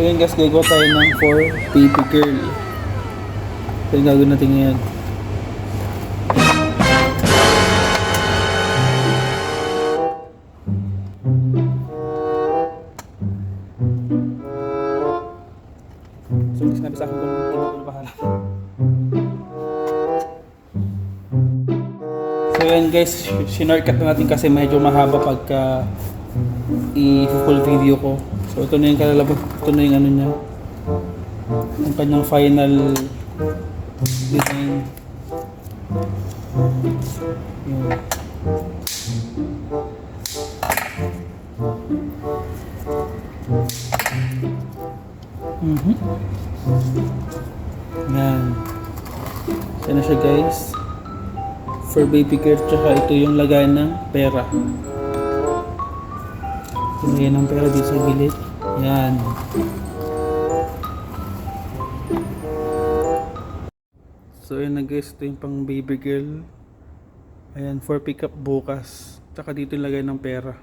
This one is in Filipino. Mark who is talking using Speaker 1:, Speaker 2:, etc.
Speaker 1: Ngayon guys, gagawa tayo ng for baby girl. Ito yung gagawin natin ngayon. So, hindi sinabi sa akin kung hindi ko bahala. So yan guys, sinarkat na natin kasi medyo mahaba pagka i-full video ko. So ito na yung kalalabas, ito na yung ano niya, ang kanyang final design. Yun. Yan. Yan na siya guys. For baby girl, tsaka ito yung lagay ng pera. Lagay ng pera dito sa gilid. Yan. So yun na guys, ito yung pang baby girl. Ayan, for pick up bukas. Tsaka dito yung lagay ng pera.